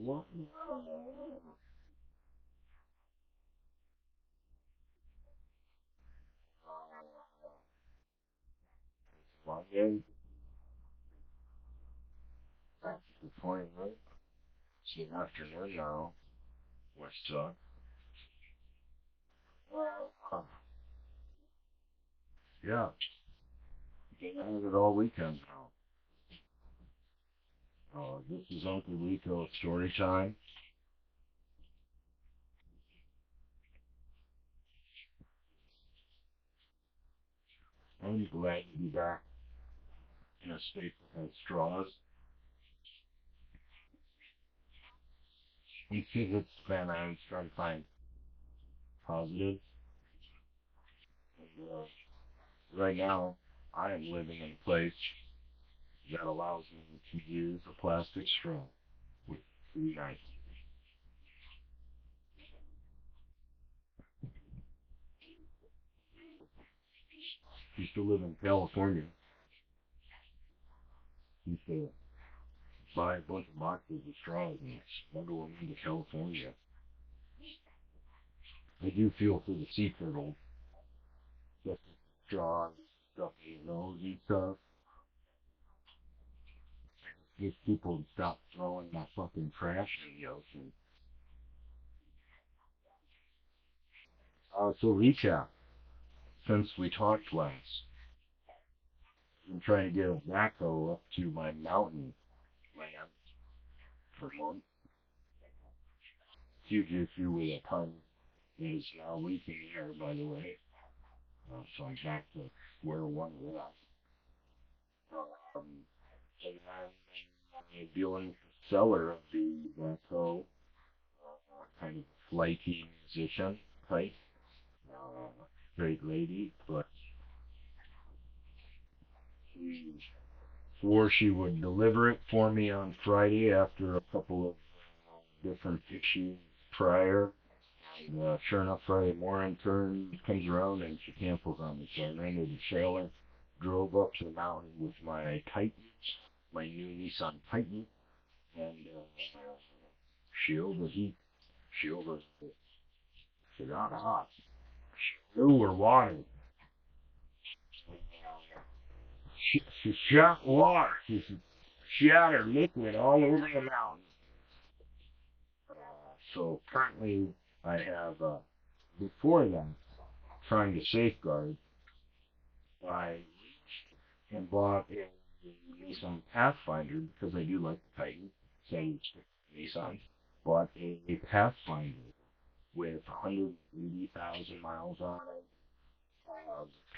What? Monday, that's the point, right? It's the afternoon now. What's up? Yeah, I had it all weekend now. This is Uncle Rico Storytime. I'm glad to be back in a state that has straws. In physics, then I was trying to find positives. And, right now, I am living in a place that allows me to use a plastic straw with three nights. Used to live in California. Used to buy a bunch of boxes of straws and smuggle them into California. I do feel for the sea turtles. Just straws, stuff in their nose and stuff. Get people to stop throwing that fucking trash in the ocean. So recap. Since we talked last, I'm trying to get a backhoe up to my mountain land for months. Huge issue with a ton is now leaking air, by the way. So I'm back to square one with that. Um, and I'm dealing with the seller of the backhoe, kind of flaky musician type, great lady, but she swore she would deliver it for me on Friday after a couple of different issues prior. And, sure enough, Friday morning comes around and she cancels on me. So I rented a trailer, drove up to the mountain with my Titan, my new Nissan Titan, and she overheat. She over. She got hot. She knew her water. She shot water. She had her liquid all over the mountain. So currently, I have before that trying to safeguard. I and bought a Nissan Pathfinder because I do like the Titan. Same Nissan. Bought a Pathfinder with 180,000 miles on it.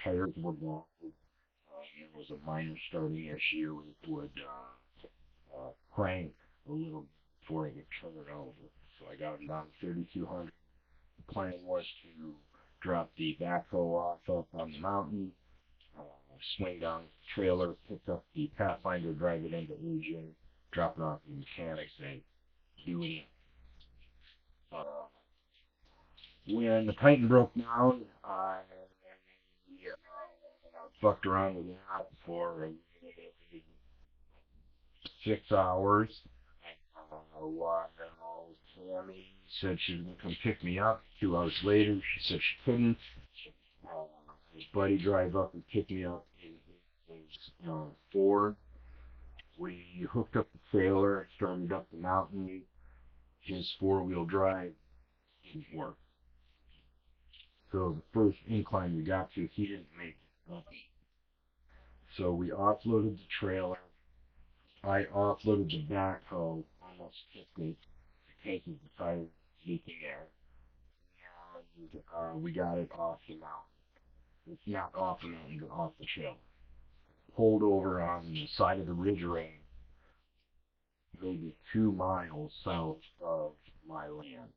Tires were long. It was a minor starting issue. It would crank a little before it would turn it over. So I got it down to 3,200. The plan was to drop the backhoe off up on the mountain, swing down the trailer, pick up the Pathfinder, drive it into Aging, drop it off to the mechanics, and do it. Uh, when the Titan broke down, I fucked around with that for 6 hours. While Tammy said she was going to come pick me up. 2 hours later, she said she couldn't. His buddy drive up and pick me up in his Ford. We hooked up the trailer, started up the mountain. His four-wheel drive didn't work. So the first incline we got to, he didn't make it. So we offloaded the trailer. I offloaded the backhoe, almost kicked it, taking the tire, leaking air. And we got it off the mountain. It's not off the mountain, but off the trail. Pulled over on the side of the ridge range, maybe 2 miles south of my land.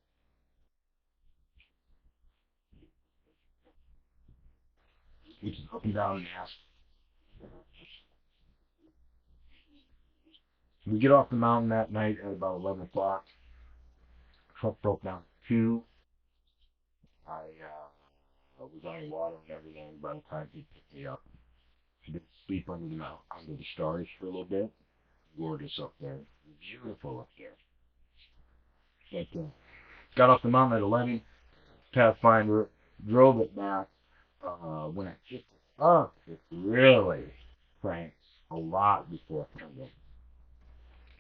Which is up and down Mass. We get off the mountain that night at about 11 o'clock. Truck broke down at 2. I was on water and everything by the time he picked me up. I did sleep under the mountain, under the stars for a little bit. Gorgeous up there. Beautiful up there. But got off the mountain at 11, Pathfinder, drove it back. When I picked it up, it really cranks a lot before Sunday.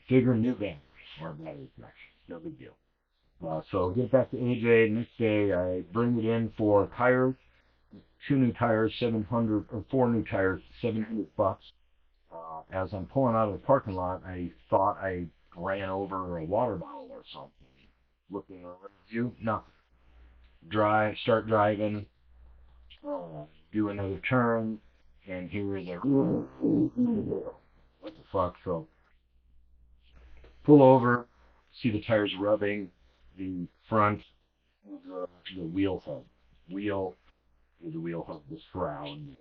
Figure new battery or battery connection, no big deal. So get back to AJ. Next day, I bring it in for tires. 2 new tires, 700, or 4 new tires, $700. As I'm pulling out of the parking lot, I thought I ran over a water bottle or something. Looking around you, no. Start driving, do another turn, and here is a what the fuck? So pull over, see the tires rubbing the front of the wheel hub. Wheel is the wheel hub, this frown,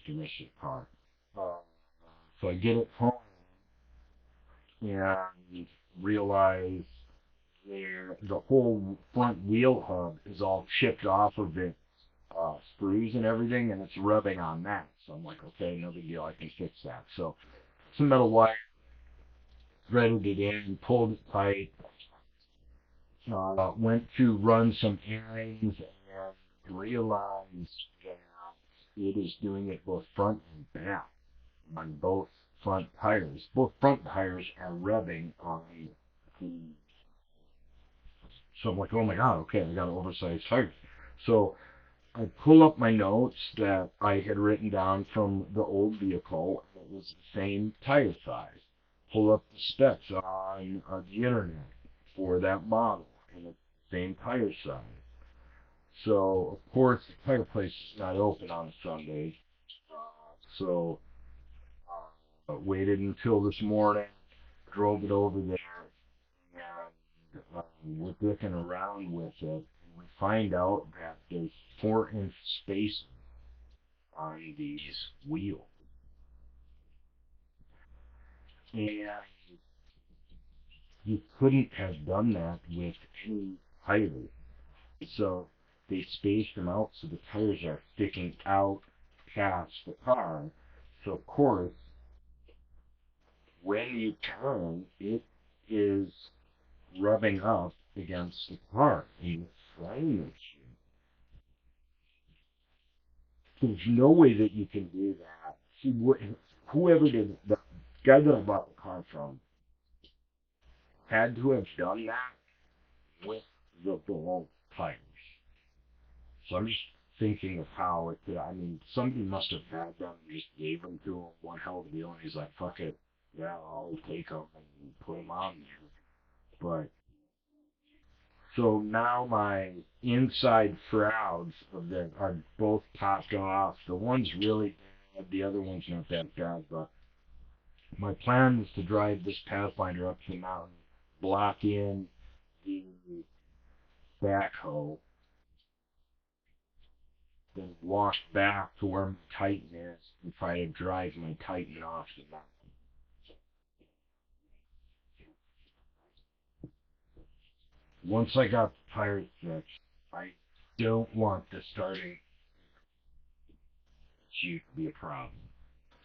domestic car. Uh, so I get it home and realize the whole front wheel hub is all chipped off of its screws and everything, and it's rubbing on that. So I'm like, okay, no big deal, I can fix that. So some metal wire, threaded it in, pulled it tight, went to run some errands and realized that it is doing it both front and back on both front tires. Both front tires are rubbing on the. So I'm like, oh my god, okay, I got an oversized tire. So I pull up my notes that I had written down from the old vehicle. It was the same tire size. Pull up the specs on the internet for that model, and it's the same tire size. So, of course, the tire place is not open on a Sunday. So, waited until this morning, drove it over there, and we're dicking around with it. And we find out that there's 4-inch space on these wheels. And you couldn't have done that with any tires. So they spaced them out so the tires are sticking out past the car. So of course, when you turn, it is rubbing up against the car and framing you. There's no way that you can do that. Whoever did it, the guy that I bought the car from had to have done that with the below tires. So I'm just thinking of how it could. I mean, somebody must have had them and just gave them to him one hell of a deal, and he's like, "Fuck it, yeah, I'll take them and put them on there." But so now my inside shrouds of them are both popped off. The one's really bad, the other one's not that bad. But my plan is to drive this Pathfinder up to the mountain, block in the backhoe, then walk back to where my Titan is and try to drive my Titan off the mountain. Once I got the tires fixed, I don't want the starting to be a problem.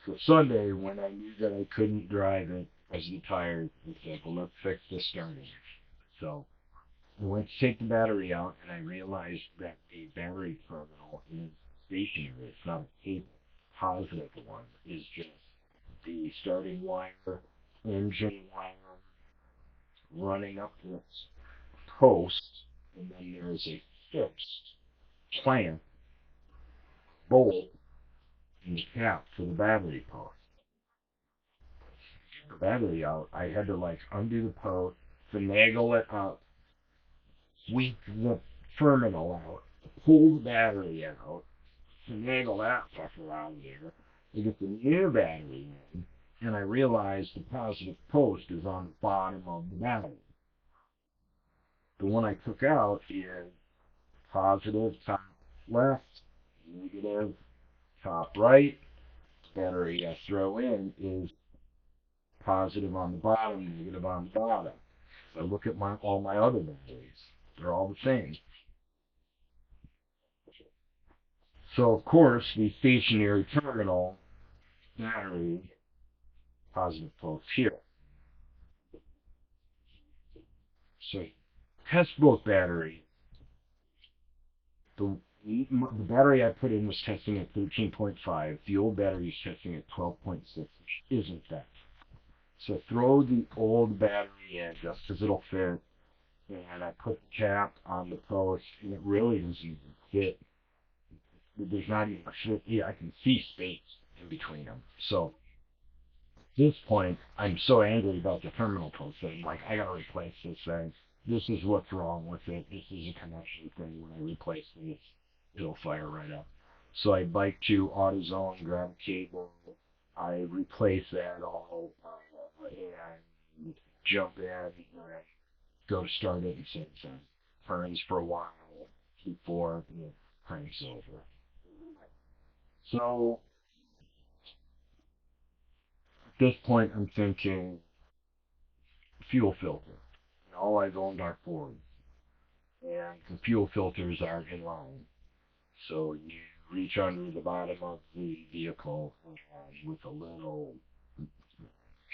So Sunday, when I knew that I couldn't drive it because of the tires, I said, well, let's fix the starting. So I went to take the battery out, and I realized that the battery terminal is stationary. It's not a cable. Positive one is just the starting wire, engine wire, running up this post, and then there's a fixed clamp bolt in the cap for the battery post. The battery out, I had to like undo the post, finagle it up, sweep the terminal out, pull the battery out, finagle that fucker out of there, and get the new battery in. And I realized the positive post is on the bottom of the battery. The one I took out is positive top left, negative top right. Battery I throw in is positive on the bottom, negative on the bottom. I look at all my other batteries. They're all the same. So of course the stationary terminal battery positive post here. So test both batteries. The battery I put in was testing at 13.5. The old battery is testing at 12.6, which isn't that. So throw the old battery in just because it'll fit. And I put the cap on the post, and it really doesn't even fit. There's not even a fit. Yeah, I can see space in between them. So at this point, I'm so angry about the terminal post that I'm like, I gotta replace this thing. This is what's wrong with it. This is a connection thing. When I replace this, it'll fire right up. So I bike to AutoZone, grab a cable. I replace that all, and jump in, and go to start it, and same thing. Turns for a while before it cranks over. So at this point, I'm thinking fuel filter. And all I've owned are Fords, and the fuel filters are in line. So you reach under the bottom of the vehicle with a little,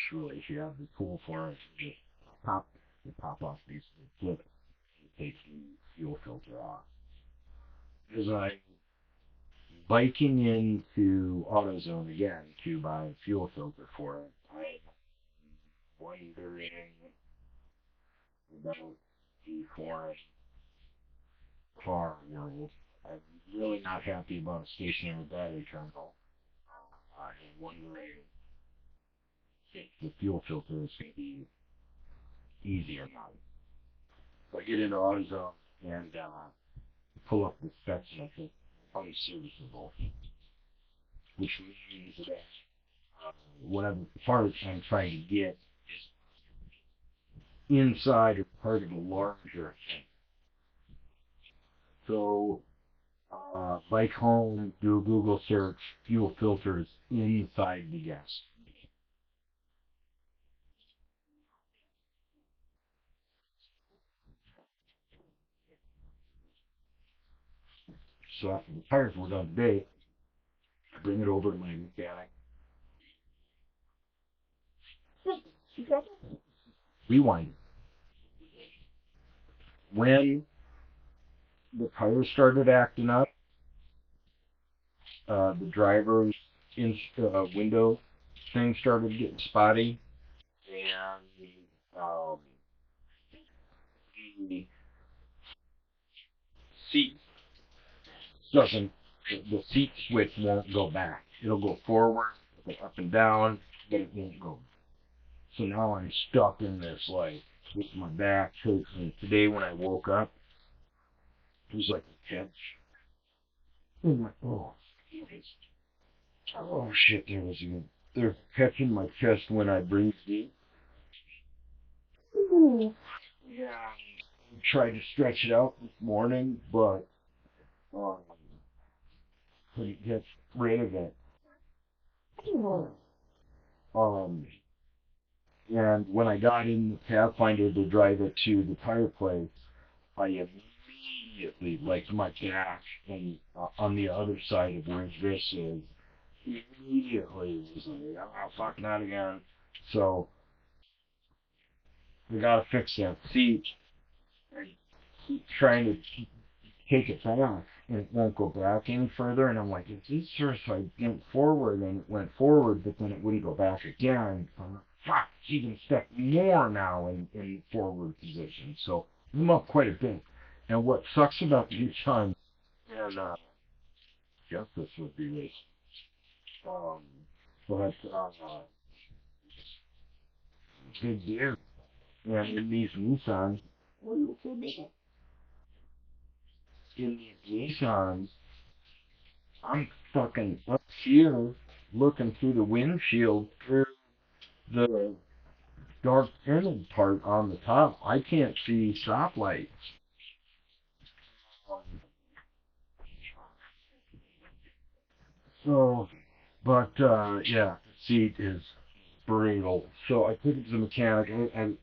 surely if you have the tool for it, just pop, you pop off these clips and take the fuel filter off. As I biking into AutoZone again to buy a fuel filter for it, I'm wondering about the foreign car world. I'm really not happy about a stationary battery terminal. I'm wondering if the fuel filter is going to be easier now. So I get into AutoZone and pull up the specs and I think unserviceable, which means that whatever part I'm trying to get inside or part of a larger thing. So, bike home, do a Google search, fuel filters inside the gas. So after the tires were done today, I bring it over to my mechanic. Rewind. When the tires started acting up, the driver's window thing started getting spotty, and um, the seat doesn't, the seat switch won't go back. It'll go forward, go up and down, but it won't go. So now I'm stuck in this, like, with my back hurting. Today when I woke up, it was like a catch. I'm like, oh shit, they're catching my chest when I breathe deep. Yeah, I tried to stretch it out this morning, but um, couldn't get rid of it. Um, and when I got in the Pathfinder to drive it to the tire place, I immediately, like my back and on the other side of where this is, immediately was like, oh, fuck, not again. So we gotta fix that seat. I keep trying to take it back, and it won't go back any further. And I'm like, is this sure? So I went forward, and it went forward, but then it wouldn't go back again. I'm like, fuck, it's even stuck more now in forward position. So I'm up quite a bit. And what sucks about these times, and justice would be this, um, but big deal. And in these Nissans, in these Nissans, I'm fucking up here looking through the windshield through the dark tinted part on the top. I can't see stoplights. So, but yeah, the seat is brutal. So I took it to the mechanic and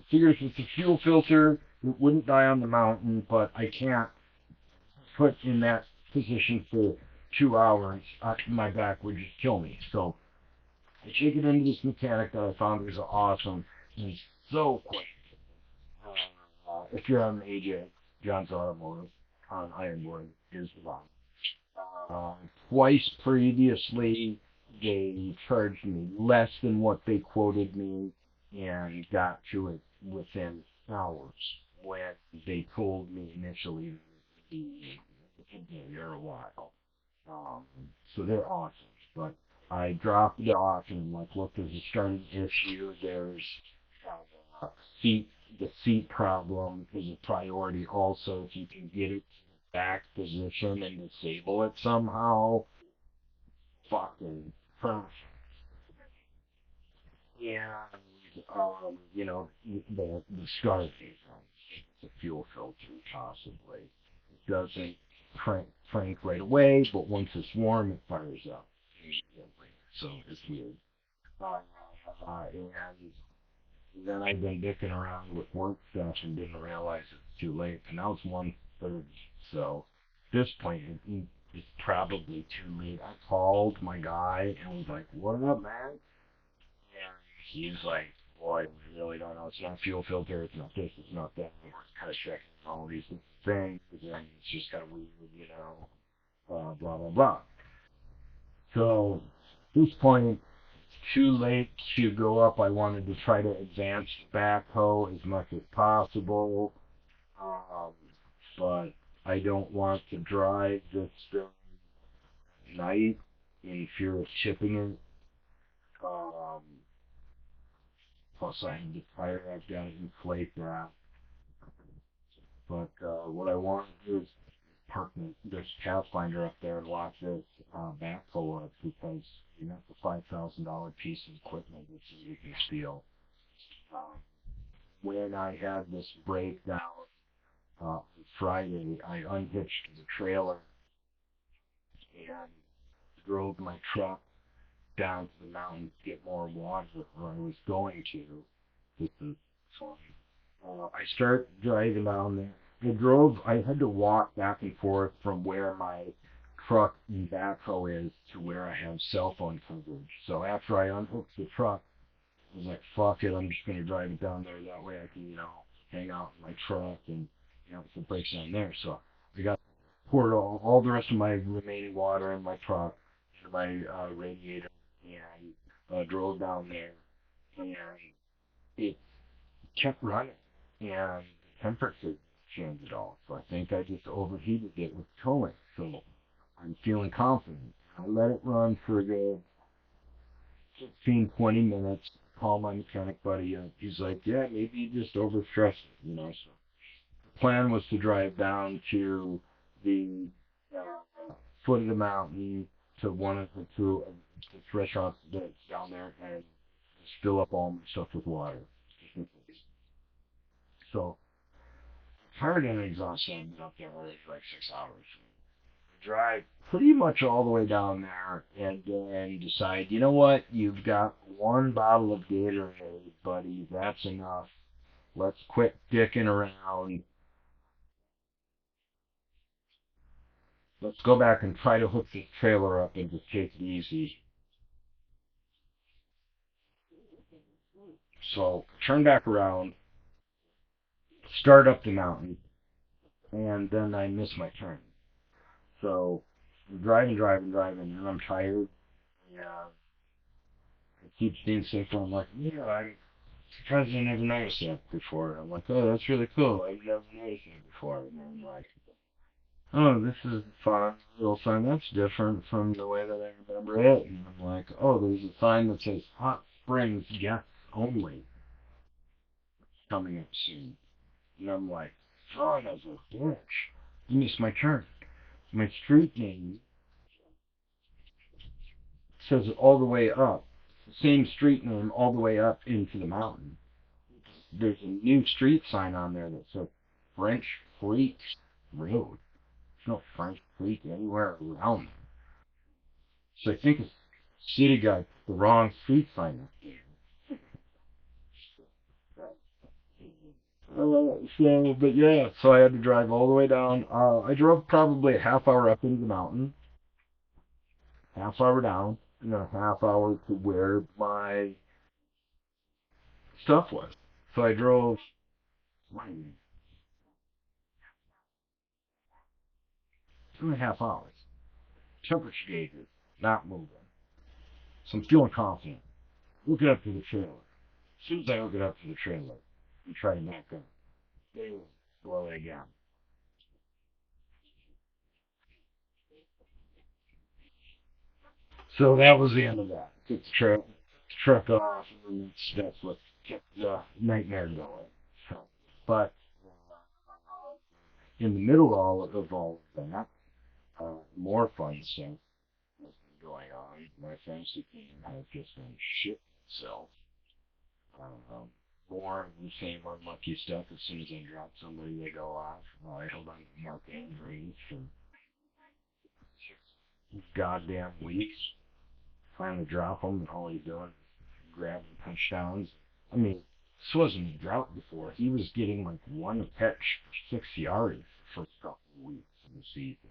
figures with the fuel filter, it wouldn't die on the mountain, but I can't put in that position for 2 hours. My back would just kill me. So I take it into this mechanic that I found was awesome. He's so quick. If you're on AJ, John's Automotive on Ironwood is the one. Uh, Twice previously, they charged me less than what they quoted me and got to it within hours when they told me initially it'd be a while. Um, so they're awesome. But I dropped it off and I'm like, look, there's a starting issue. There's uh, seat, the seat problem is a priority also. If you can get it to the back position and disable it somehow, fucking perfect. Yeah, the scarf, the fuel filter possibly. It doesn't crank right away, but once it's warm, it fires up immediately. So it's weird. And then I've been dicking around with work stuff and didn't realize it's too late. And now it's 1:30. So at this point, it's probably too late. I called my guy and was like, "What up, man?" And he's like, "Boy, we really don't know. It's not fuel filter. It's not this. It's not that. We're kind of checking all these things, and it's just kind of weird, blah blah blah." So at this point, too late to go up. I wanted to try to advance the backhoe as much as possible, um, but I don't want to drive this during the night in fear of chipping it. Um, Plus, I need the tire. I've got to inflate that. But what I want to do is park this Pathfinder up there and lock this backhoe up because that's a $5,000 piece of equipment that you can steal. Um, when I had this breakdown Friday, I unhitched the trailer and drove my truck down to the mountain to get more water where I was going to. This is fun. I start driving down there. I had to walk back and forth from where my truck and backhoe is to where I have cell phone coverage. So after I unhooked the truck, I was like, fuck it, I'm just going to drive it down there. That way I can, hang out in my truck and, if it breaks down there. So I got poured all the rest of my remaining water in my truck, in my radiator, and drove down there. And it kept running. And the temperature changed at all. So I think I just overheated it with towing. So I'm feeling confident. I let it run for a good 15, 20 minutes. Call my mechanic buddy up. He's like, yeah, maybe you just overstressed it. So the plan was to drive down to the foot of the mountain to one of the two of the restaurants that's down there and just fill up all my stuff with water. So tired and exhausted. I've been up there already for like 6 hours. Drive pretty much all the way down there and then decide, you know what, you've got one bottle of Gatorade, buddy, that's enough. Let's quit dicking around. Let's go back and try to hook this trailer up and just take it easy. So turn back around, start up the mountain, and then I miss my turn. So I'm driving, and I'm tired. Yeah, it keeps being simple. I'm like, yeah, I'm surprised I never noticed that before. I'm like, oh, that's really cool. I've never noticed it before. And I'm like, oh, this is fun. Little sign that's different from the way that I remember it. And I'm like, oh, there's a sign that says Hot Springs guests only coming up soon. And I'm like, son of a bitch. I missed my turn. My street name says it all the way up. Same street name all the way up into the mountain. There's a new street sign on there that says French Creek Road. There's no French Creek anywhere around there. So I think the city got the wrong street sign up but yeah, so I had to drive all the way down. I drove probably a half hour up into the mountain, half hour down, and then a half hour to where my stuff was. So I drove Raining. 2.5 hours. Temperature gauges not moving. So I'm feeling confident. Look it up to the trailer. As soon as I hook it up to the trailer, we try to back up. They blow it again. So that was the end of that. Took the truck off, and that's what kept the nightmare going. So, but in the middle of all of that, more fun stuff has been going on. My fantasy game has just been shit itself. Um, more of the same unlucky stuff. As soon as I drop somebody, they go off. I held on to Mark Andrews for goddamn weeks. Finally drop him, and all he's doing is grabbing touchdowns. I mean, this wasn't a drought before. He was getting like one catch for 6 yards for a couple of weeks in the season.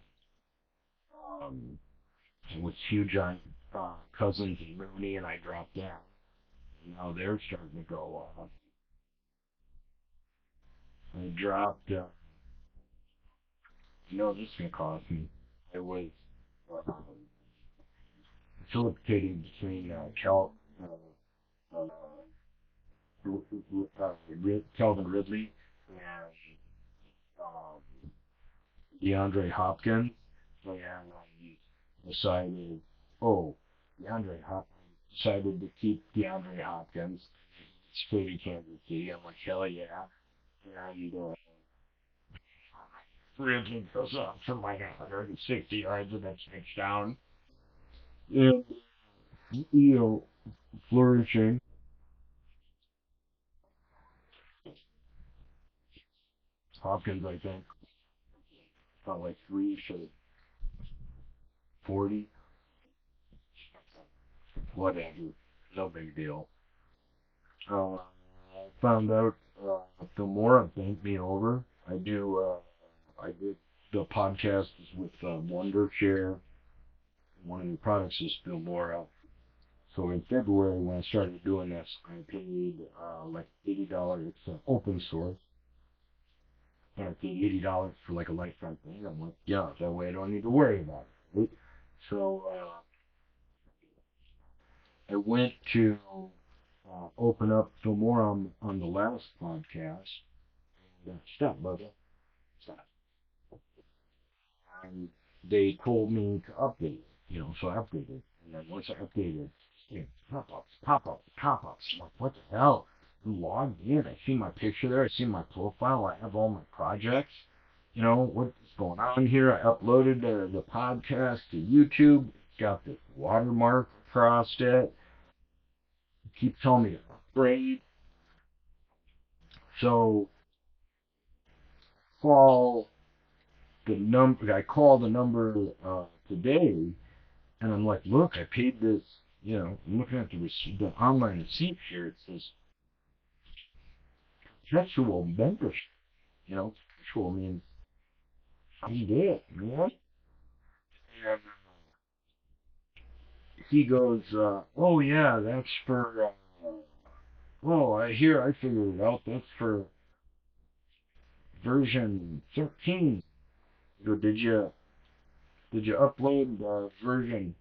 Um, it was huge on Cousins and Mooney, and I dropped down. Now they're starting to go off. I dropped. This is gonna cost me. It was uh, facilitating between uh, Calvin Ridley and DeAndre Hopkins, and decided, oh, DeAndre Hopkins decided to keep DeAndre Hopkins. It's pretty Kansas City. I'm like, hell yeah. And Ridley goes up for like 160 yards and that's touchdown. And, you know, flourishing. Hopkins, I think, got like three for 40. Whatever. No big deal. I found out the more thanked me over. I did the podcast with Wondershare. One of the products is Filmora. So in February when I started doing this, I paid like $80. It's open source. And I paid $80 for like a lifetime thing. I'm like, yeah, that way I don't need to worry about it. Right? So I went to open up Filmora on the last podcast. Stop, brother. Stop. And they told me to update. So I updated. And then once I updated, pop-ups, pop-ups, pop-ups. I'm like, what the hell? I logged in. I see my picture there. I see my profile. I have all my projects. What's going on here? I uploaded the podcast to YouTube. It's got this watermark across it. Keep telling me to upgrade. So call the number. I called the number today, and I'm like, look, I paid this. I'm looking at the receipt, the online receipt here. It says perpetual membership. Perpetual means I'm dead, man. And he goes, oh yeah, that's for. Oh, I figured it out. That's for version 13. I go, did you upload version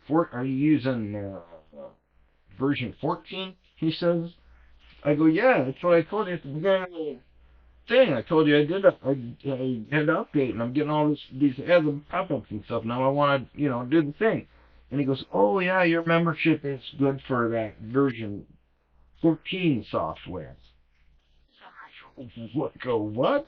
4? Are you using version 14? He says. I go, yeah, that's what I told you at the beginning of the thing. I told you I did. I had to update, and I'm getting all these ads and pop-ups and stuff. Now I want to, do the thing. And he goes, oh yeah, your membership is good for that version 14 software. What? Go what?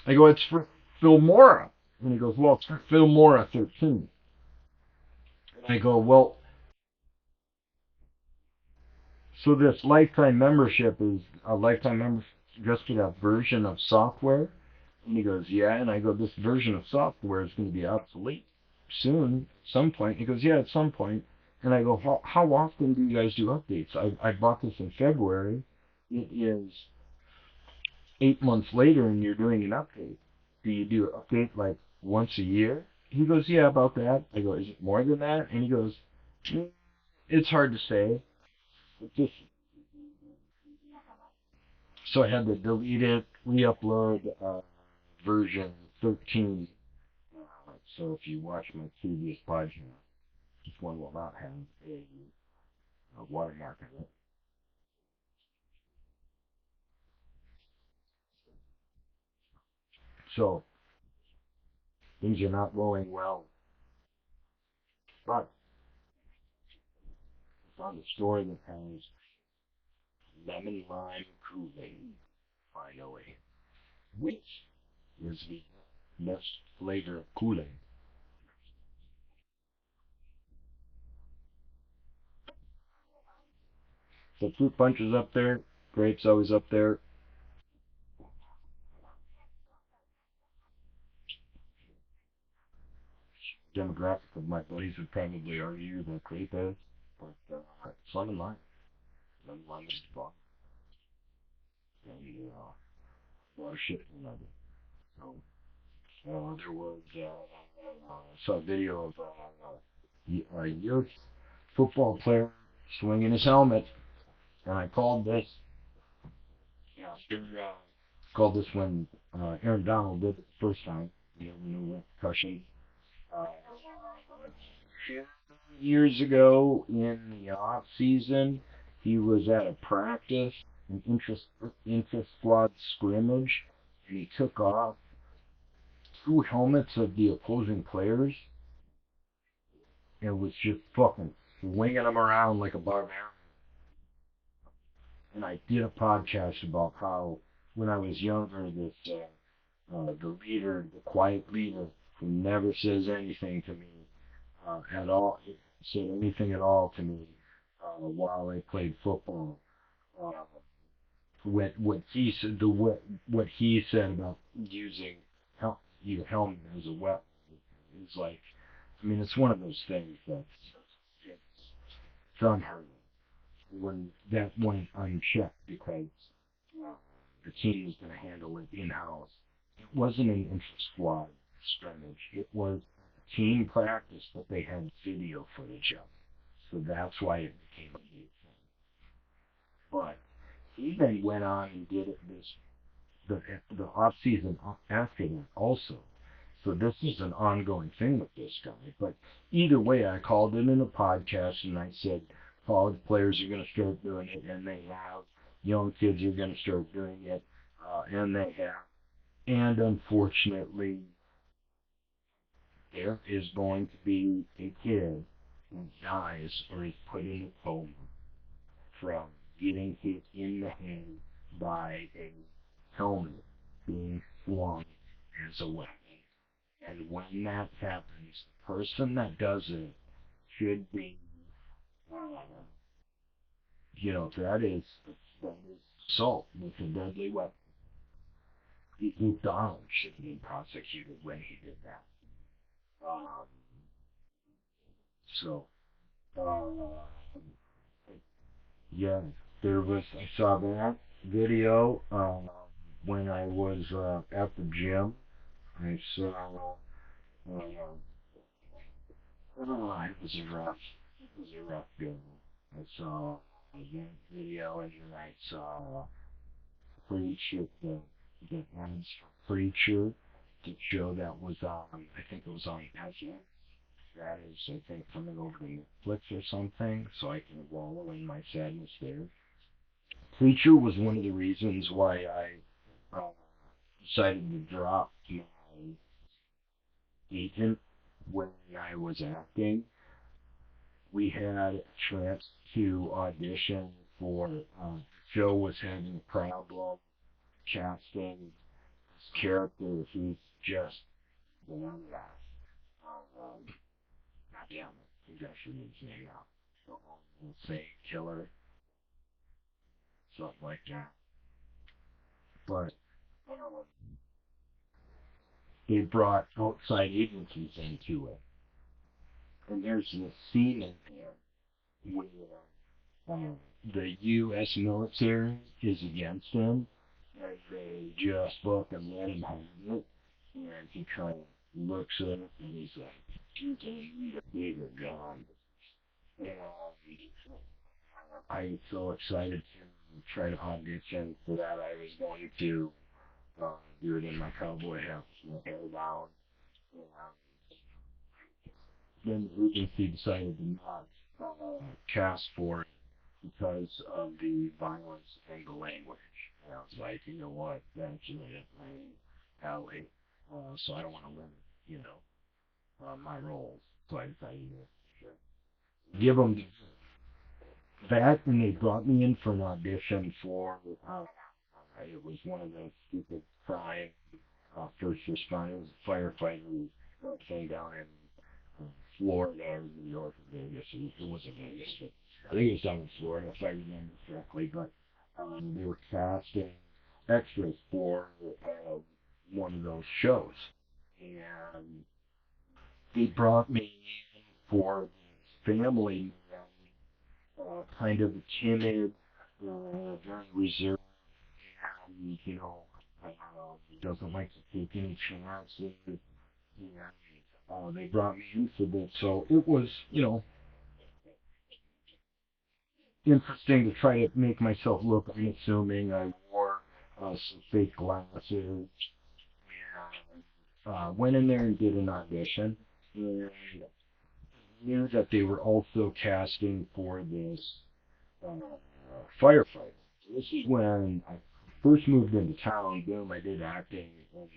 I go, it's for Filmora. And he goes, well, it's for Filmora 13. And I go, well, so this lifetime membership is a lifetime membership just for that version of software? And he goes, yeah. And I go, this version of software is going to be obsolete soon, some point. He goes, yeah, at some point. And I go, how often do you guys do updates? I bought this in February. It is 8 months later, and you're doing an update. Do you do an update like once a year? He goes, yeah, about that. I go, is it more than that? And he goes, it's hard to say. It just So I had to delete it, re-upload version 13. So if you watch my previous podcast, this one will not have a watermark in it. So things are not going well. But I found a store that has lemon lime Kool-Aid, finally, which is the best flavor of Kool-Aid. So fruit punch is up there, grapes always up there. Demographic of my buddies would probably argue that grape is, but it's lemon lime. Lemon lime is fun, and a lot of shit in it. So there was saw a video of a youth football player swinging his helmet, and I called this after called this when Aaron Donald did it the first time. You know, no repercussion. Uh, Years ago in the off season, he was at a practice, an interest squad scrimmage, and he took off two helmets of the opposing players and was just fucking swinging them around like a barbarian. And I did a podcast about how when I was younger, this the leader, the quiet leader, who never says anything to me at all, said anything at all to me while I played football. Uh, what he said, what he said about using your helmet as a weapon is like, I mean, it's one of those things that's it's unheard of when that went unchecked because uh, the team was going to handle it in house. It wasn't an intra-squad scrimmage. It was team practice, but they had video footage of. So that's why it became a huge thing. But he then went on and did it the off season after that also. So this is an ongoing thing with this guy. But either way, I called it in a podcast and I said college players are going to start doing it, and they have. Young kids are going to start doing it, and they have. And unfortunately, there is going to be a kid who dies or is put in a coma from getting hit in the head by a helmet being flung as a weapon. And when that happens, the person that does it should be, uh, that is assault with a deadly weapon. Donald should have been prosecuted when he did that. Um, so, uh, yeah, I saw that video when I was at the gym. I saw, it was a rough go. I saw that video and then I saw Preacher, the ads for Preacher to show that was on, I think it was on Azure. That is, I think, coming over to Netflix or something, so I can wallow in my sadness there. Preacher was one of the reasons why I decided to drop my agent when I was acting. We had a chance to audition for, Joe was having a problem casting his character. He's just, one that, um, goddamn it, he's actually his name out. So we'll say killer, something like that. But they brought outside agencies into it. And there's this scene in there where the U.S. military is against him, and they just fucking let him have it. And he kind of looks at it, and he's like, "These are gone." And I'm so excited try to audition for that. I was going to do it in my cowboy hat, my hair down. And then the agency decided to not cast for it because of the violence and the language. And I was like, you know what, that's really my alley. So I don't want to limit, you know, my roles. So I decided to give them that, and they brought me in for an audition for. It was one of those stupid crime first responders, firefighters, came down in Florida or New York or Vegas. It wasn't Vegas, but I think it was down in Florida if I remember correctly. But they were casting extras for one of those shows, and they brought me in for this family man, kind of timid, very reserved, and doesn't like to take any chances. And they brought me in for this, so it was, interesting to try to make myself look unassuming. I wore some fake glasses, and went in there and did an audition, and knew that they were also casting for this firefighter. This is when I first moved into town. Boom, I did acting. And,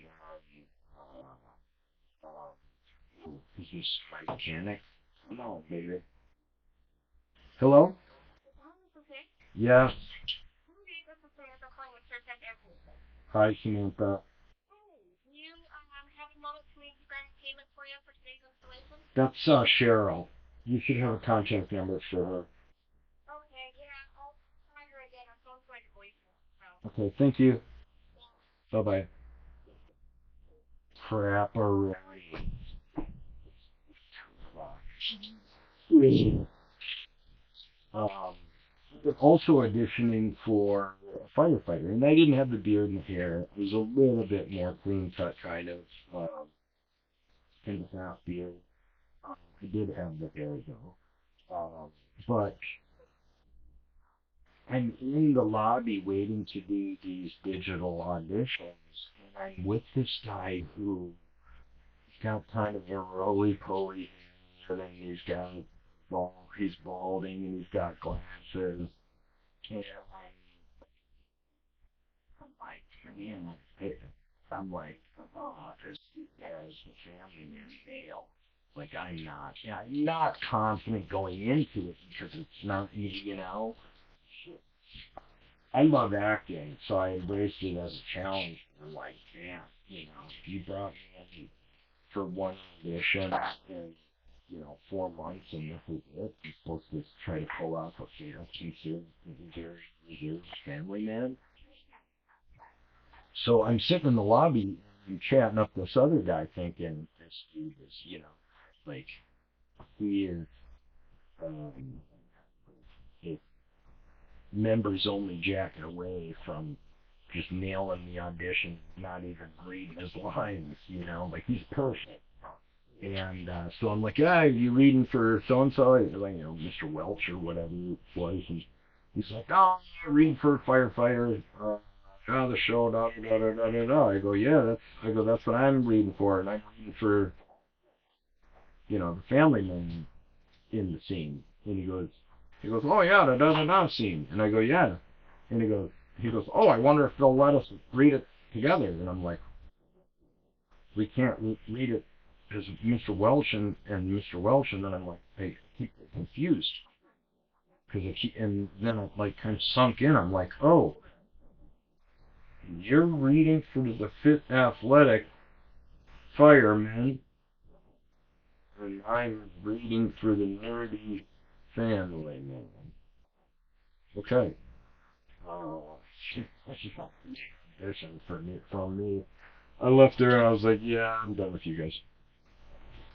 is this my mechanic? No, maybe. Hello? Yes. Hi, Samantha. That's Cheryl. You should have a contact number for her. Okay, thank you. Bye bye. Crap already. Um, but also auditioning for a firefighter, and I didn't have the beard and hair. It was a little bit more clean cut, kind of half beard. I did have the hair though. But I'm in the lobby waiting to do these digital auditions, and I'm with this guy who he's got kind of a roly poly hair, and he's balding, and he's got glasses, and I'm like, man, I'm like, oh, this has the family man male. Like I'm not confident going into it because it's not, I love acting, so I embraced it as a challenge. I'm like, man, if you brought me in for one audition in, 4 months and this is it, I'm supposed to try to pull off a sincere, very reserved family man. So I'm sitting in the lobby and chatting up this other guy thinking this dude is, like, he is um, a members only jacket away from just nailing the audition, not even reading his lines, like he's perfect. And so I'm like, yeah, you reading for so and so, like Mr. Welch or whatever it was, and he's like, oh, I'm reading for a firefighter. The show, da da da da da da. I go, yeah, that's what I'm reading for, and I'm reading for, the family man in the scene. And he goes, oh yeah, the da da da scene, and I go, yeah, and he goes, oh, I wonder if they'll let us read it together, and I'm like, we can't read it as Mr. Welch and Mr. Welch, and then I'm like, I keep confused because and then it like kind of sunk in. I'm like, oh, you're reading for the fit athletic fireman, and I'm reading for the nerdy family man. Okay. Oh, shit. Audition for me from me. I left there and I was like, yeah, I'm done with you guys.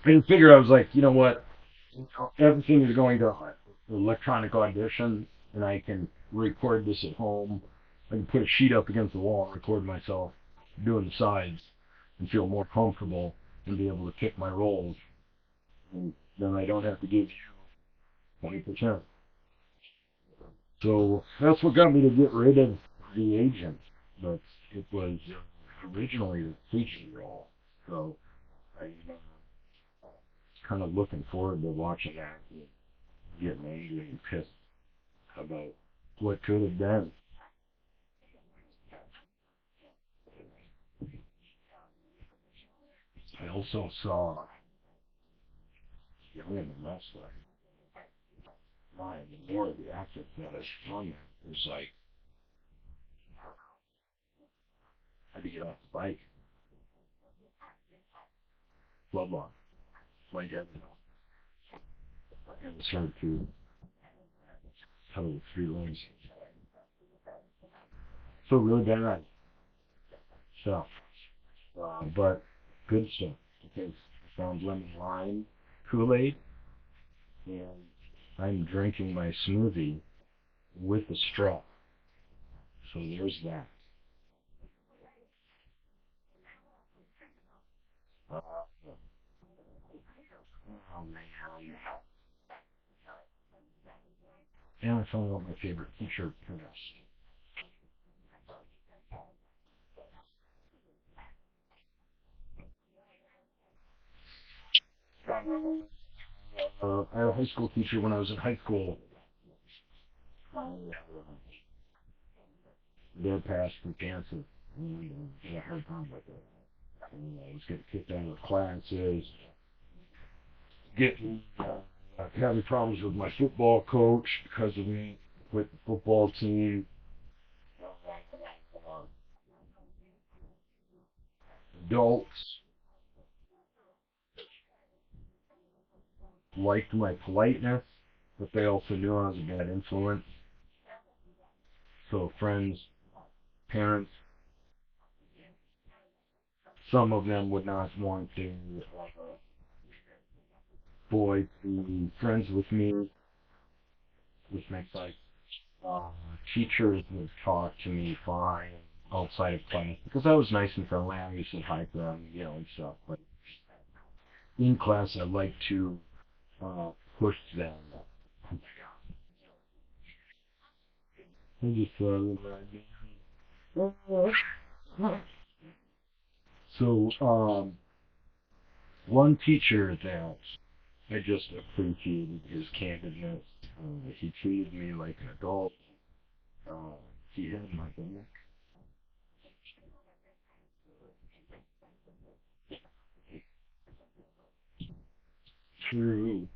I didn't figure. I was like, you know what? Everything is going to electronic audition, and I can record this at home. I can put a sheet up against the wall and record myself doing the sides and feel more comfortable and be able to pick my roles. And then I don't have to give you 20%. So that's what got me to get rid of the agent. But it was originally the teaching role. So I kind of looking forward to watching that and getting angry and pissed about what could have been. I also saw Young and the Wrestler. My, the more the actor that is from it was like, I had to get off the bike, bloodline, my dad, and start to tell the three legs. So really bad stuff, but good stuff because I found lemon lime Kool-Aid, and I'm drinking my smoothie with a straw. So there's that. Uh, oh man. And I found out my favorite t-shirt for this. I had a high school teacher when I was in high school. Dad passed from cancer. And I had a hard time with it. And I was getting kicked out of classes, getting having problems with my football coach because of me with the football team. Adults liked my politeness, but they also knew I was a bad influence. So friends, parents, some of them would not want their boy to be friends with me, which makes like uh, teachers would talk to me fine outside of class because I was nice and friendly. I used to hi to them, and stuff. But in class, I like to push them. I just remind me. So, one teacher that I just appreciated his candidness. He treated me like an adult. Uh, he had my back through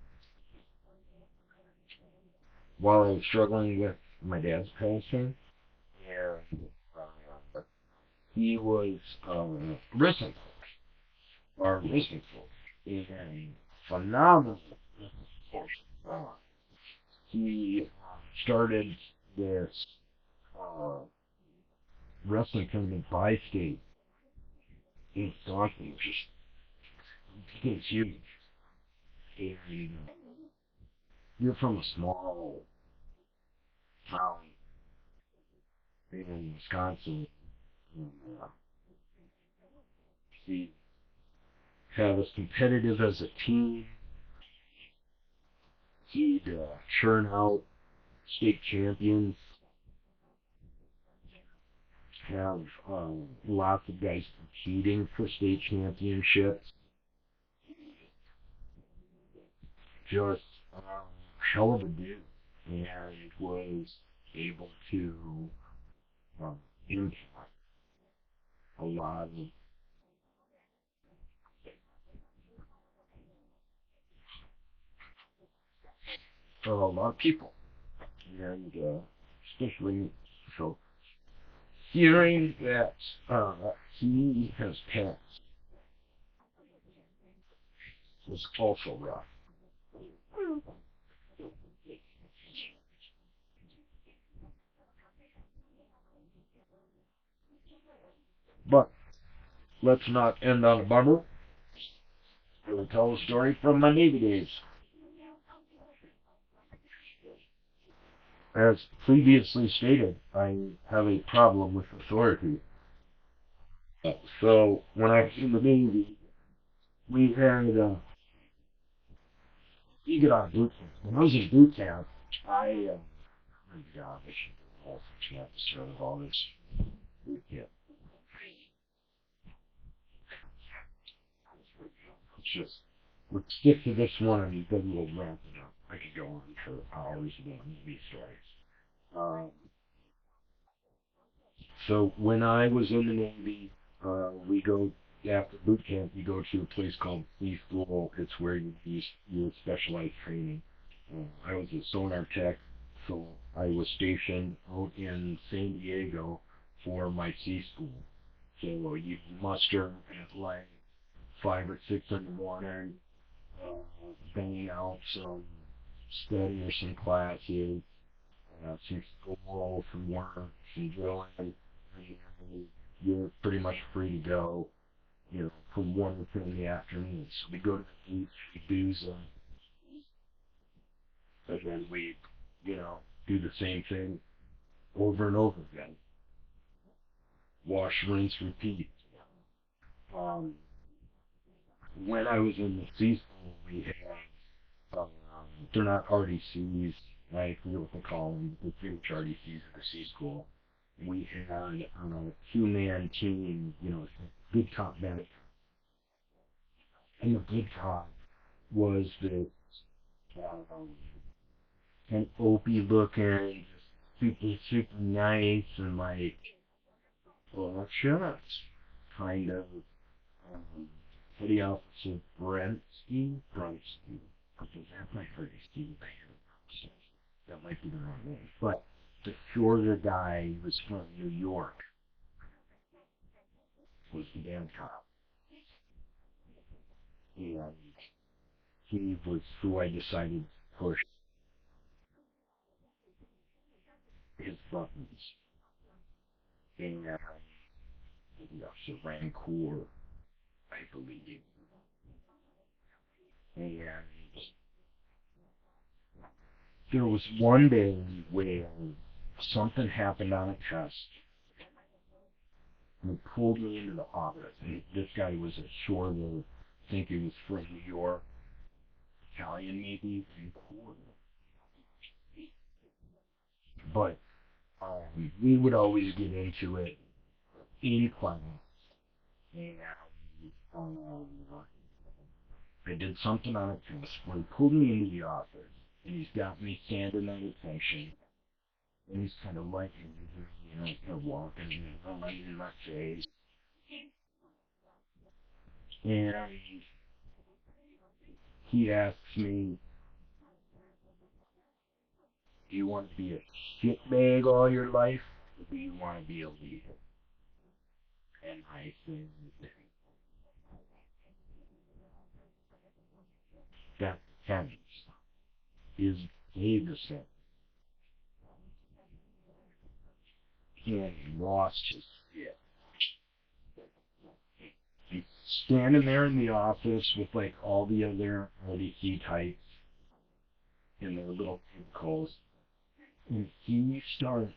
while I was struggling with my dad's passing. And he was wrestling or wrestling coach, and phenomenal. Uh, he started this uh, wrestling tournament bi-state in Wisconsin, which is huge. And you're from a small town in Wisconsin. And, he had us competitive as a team. He'd churn out state champions, have lots of guys competing for state championships. Just hell of a dude, and was able to impact a lot of people, and especially so hearing that he has passed was also rough. But let's not end on a bummer. I will tell a story from my Navy days. As previously stated, I have a problem with authority. So when I was in the Navy, we had you get out of boot camp. When I was in boot camp, I God, I should have to start of all this. Yeah, it's just, let's stick to this one and then we'll wrap it up. I could go on for hours about movie stories. Um, so when I was in the Navy, we go after boot camp. You go to a place called Sea School. It's where you use your specialized training. I was a sonar tech, so I was stationed out in San Diego for my sea school. So you muster at like 5 or 6 in the morning, uh, bang out some study or some classes, some school, some work, some drilling, and you're pretty much free to go, from 1 to 2 in the afternoon. So we go to the beach, we booze, and then we, do the same thing over and over again. Wash, rinse, repeat. Um, when I was in the sea school, we had, they're not RDCs, I forget what they call them, but they're pretty much RDCs at the sea school. We had a 2-man team, good cop, bad cop. And the good cop was the um, an opie looking, super, super nice, and like, well, shucks, kind of, um, petty officer Brensky, because that might hurt his team. That might be the wrong name. But the shorter guy was from New York, was the damn cop. And he was who I decided to push his buttons. And the officer Rancourt, I believe. And there was one day where something happened on a test and pulled me into the office. And this guy was a shorter, I think he was from New York, Italian maybe, but we would always get into it in class. And um, I did something on a test where he pulled me into the office and he's got me standing at attention. And he's kind of liking me, kind of walking in my face. And he asks me, do you want to be a shitbag all your life, or do you want to be a leader? And I said, that depends. Is Davison, he lost his shit. He's standing there in the office with like all the other LDC types in their little cubicles, and he starts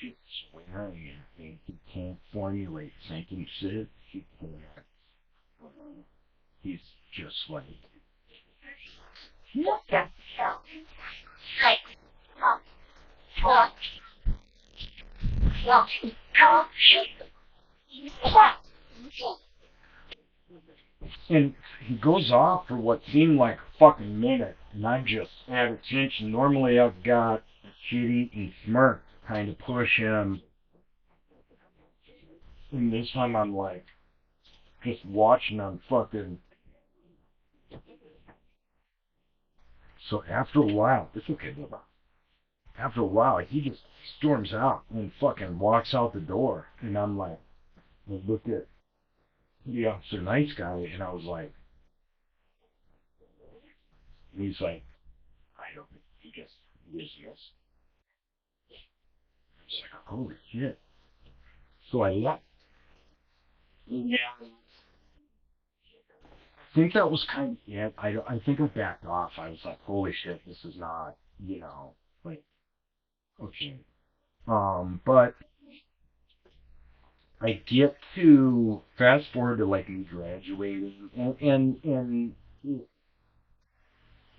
just swearing at me. He can't formulate sentences. He can't. He's just like, what the hell? Like, fuck, and he goes off for what seemed like a fucking minute, and I'm just at attention. Normally I've got a shit-eating smirk kind of push him, and this time I'm like, just watching him fucking. So after a while, it's okay, Bubba. After a while, he just storms out and fucking walks out the door, and I'm like, I looked at the officer, nice guy, and I was like, and he's like, I don't think he gets business. I was like, holy shit. So I left. Yeah. I think that was kind of it. I think I backed off. I was like, holy shit, this is not, like, okay. But I get to fast forward to like me graduating, and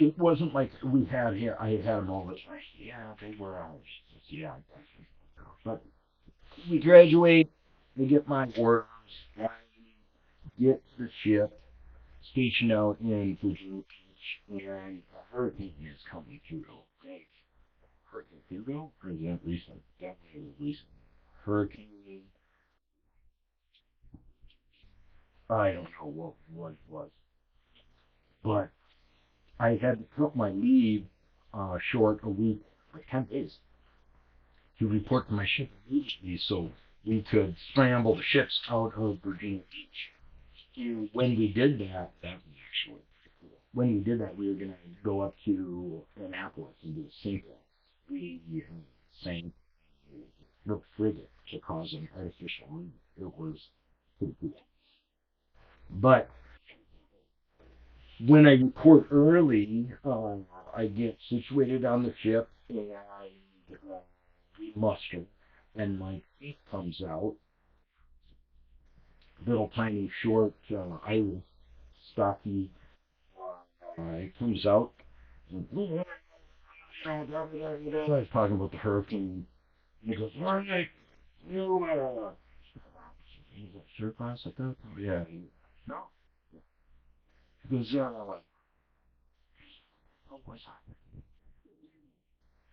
it wasn't like we had here. I had them all the time. Yeah, they were ours. Yeah, but we graduate. I get my orders. I get the ship stationed out in Virginia Beach, and a hurricane is coming through. Okay. Hurricane Hugo? Or is that recent? Definitely recent. Hurricane. I don't know what it was, but I had to cut my leave short a week, like 10 days, to report to my ship immediately, so we could scramble the ships out of Virginia Beach. And when we did that, that was actually when we did that, we were gonna go up to Annapolis and do the same thing. We sank the frigate to cause an artificial reef. It was pretty cool. But when I report early, I get situated on the ship and we muster, and my feet comes out, little tiny short Irish stocky. It comes out. I was talking about the hurricane. And he goes, all right, you he's got shirt class like that? Oh, yeah. No. He goes, what was that?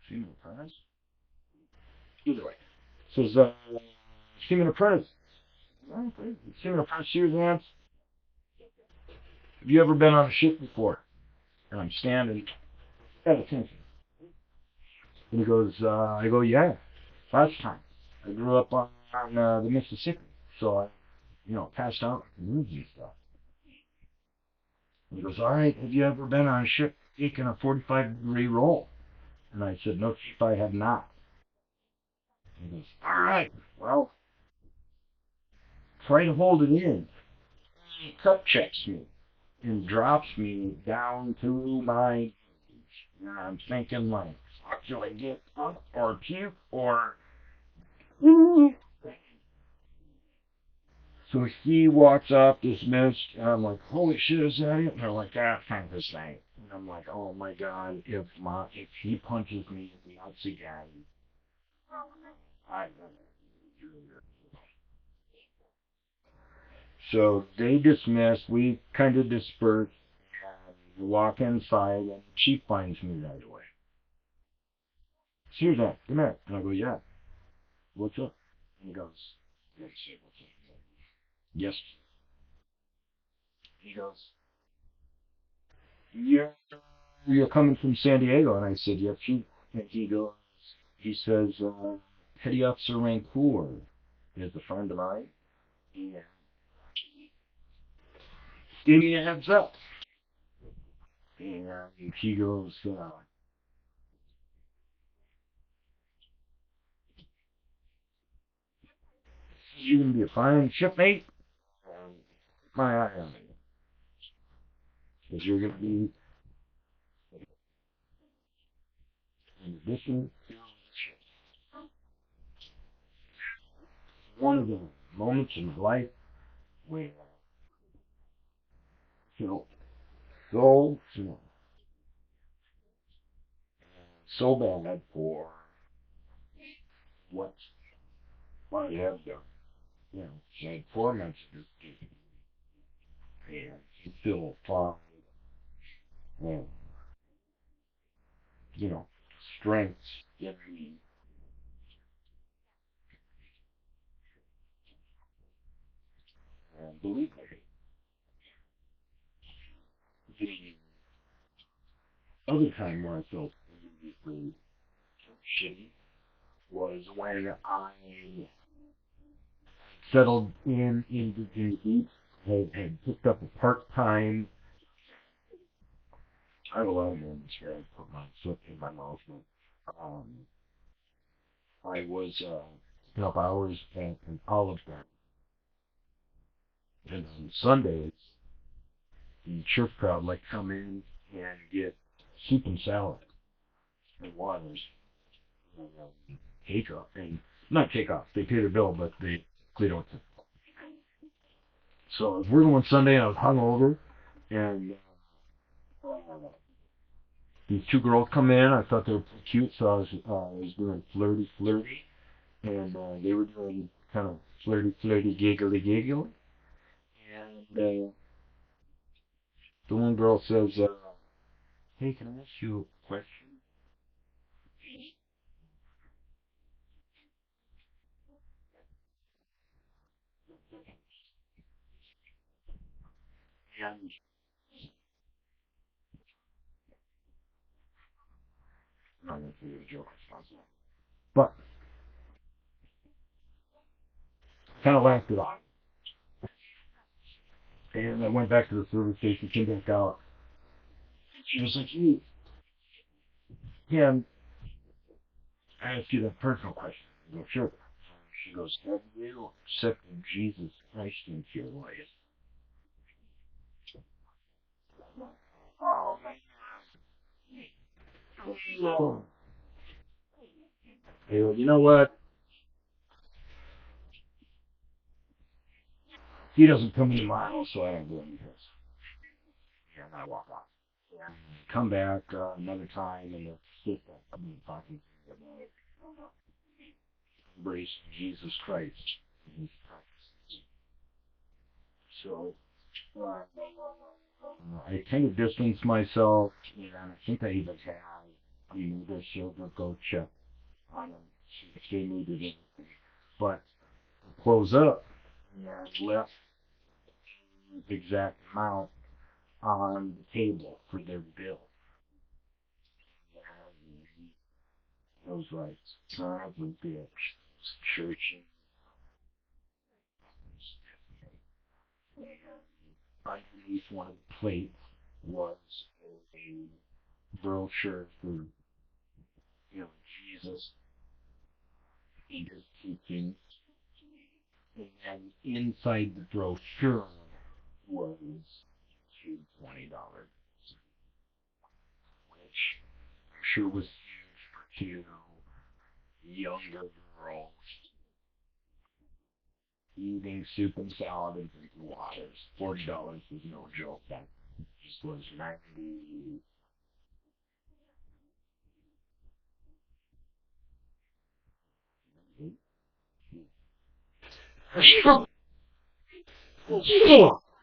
Female apprentice? Either way. Says, female apprentice. Female apprentice, serious hands. Have you ever been on a ship before? And I'm standing at attention. And he goes, I go, yeah, last time. I grew up on the Mississippi, so I, passed out moves and stuff. And he goes, all right, have you ever been on a ship taking a 45-degree roll? And I said, no, chief, I have not. And he goes, all right, well, try to hold it in. He cut checks me and drops me down to my. And I'm thinking, like, should I get up or puke or. So he walks up, dismissed, and I'm like, holy shit, is that it? And they're like, ah, kind of thing. And I'm like, oh my god, if he punches me in the Nazi guy, I. So they dismissed, we kind of dispersed, and walk inside, and the chief finds me right away. Susan, come here. And I go, yeah, what's up? And he goes, yes, what's up? Yes. He goes, yeah, you're coming from San Diego. And I said, yes, chief. And he says, Petty Officer Rancour is a friend of mine. Yeah. Give me a heads up. And he goes, you're going to be a fine shipmate. My eye on you. Because you're going to be, in addition to one of the moments in my life where I felt so bad for what I have done. I had 4 months of this and you feel fine and, you know, strength in me. And believe me, the other time where I felt really shitty was when I settled in Virginia Beach. I had picked up a part-time. I have a lot of moments where I put my foot in my mouth. Um, I was picking up hours at an Olive Garden, and on Sundays the church crowd like come in and get soup and salad and waters, take off and not take off. They pay their bill, but they don't. So I was working one Sunday and I was hungover, and these two girls come in. I thought they were cute, so I was doing flirty, and they were doing kind of flirty, giggly. And the one girl says, "Hey, can I ask you a question?" And I'm not going to do a joke, but kind of laughed it off. And I went back to the service station, came back out. She was like, "Hey, yeah, I asked you that personal question." I go, "Sure." She goes, "Have you accepted Jesus Christ into your life?" Oh, no. I go, "You know what? He doesn't come into my house, so I don't go into his." And I walk off. Come back another time, and the sister I've been talking to me about embracing Jesus Christ. So I kind of distanced myself, and I think I even had the silver goat chip on them if they needed it. But close up and left the exact amount on the table for their bill. And I was like, son of a bitch, church. Underneath one of the plates was a brochure for, Jesus and his teachings. And inside the brochure was two $20, which I'm sure was huge for two younger girls eating soup and salad and drinking waters. $40 was no joke. That just was 90.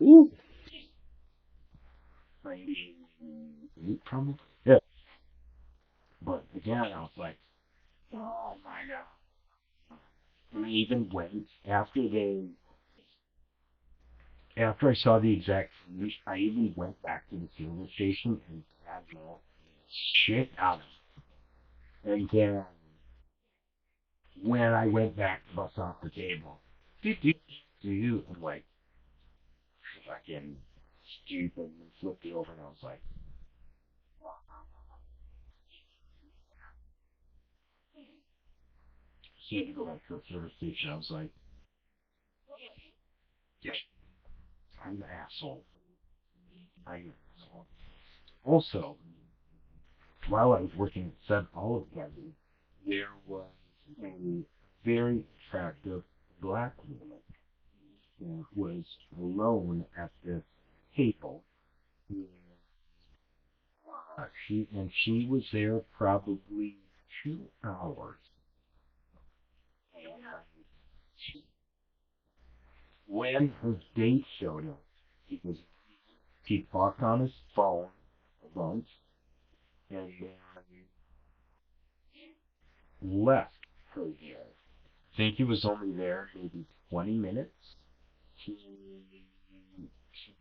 Ooh, 98 probably. Yeah. But again, I was like, oh my god. And I even went after I saw the exact footage, I even went back to the fueling station and grabbed all shit out of it. And then when I went back to bust off the table, I'm like fucking stupid and flipped it over and I was like, so you go back to the service station. I was like, yeah, I'm the asshole. I'm the asshole. Also, while I was working at Seven Olive Garden, there was a very attractive black woman who was alone at this table. She was there probably 2 hours. When her date showed up, he was he talked on his phone a bunch and then left her there. I think he was only there maybe 20 minutes. He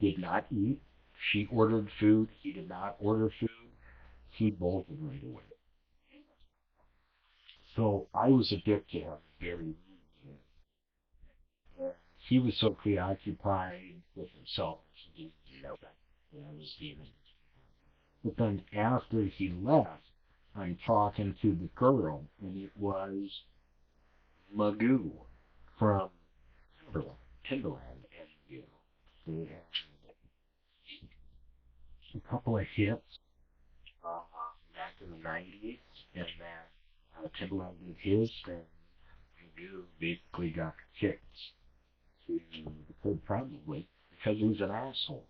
did not eat. She ordered food. He did not order food. He bolted right away. So I was a dick to him very easily. He was so preoccupied with himself, he didn't know that I was leaving. But then after he left, I'm talking to the girl, and it was Magoo from Timberland, and they had a couple of hits back in the '90s, and then Timberland did his, and Magoo basically got kicked to the curb probably because he was an asshole.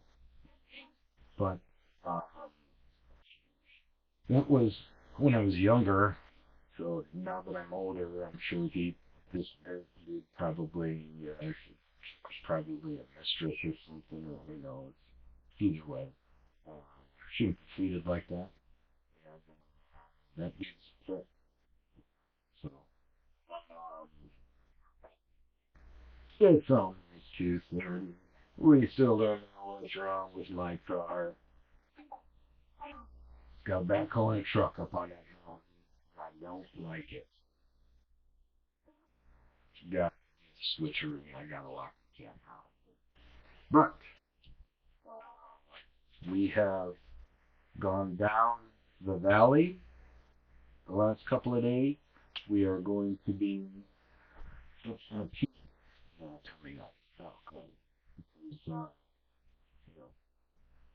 But uh, That was when I was younger. So now that I'm older, I'm sure this he probably was probably a mistress or something, or who knows. Either way, uh, she was treated like that, and that being said, so it's always Tuesday. We still don't know what's wrong with my car. Got a backhoe and a truck up on that mountain. I don't like it. Got a switcheroo. I got a lock the camp out. But we have gone down the valley the last couple of days. We are going to be coming up. Oh, cool. Uh,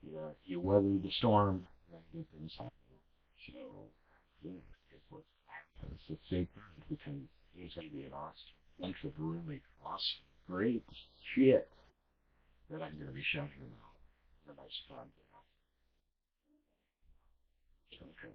you know, you weather the storm, then good things happen. So, yeah, it was it's a safe because it's going to be an awesome bunch of really awesome, great shit that I'm going to be shouting about. The nice fun. Okay.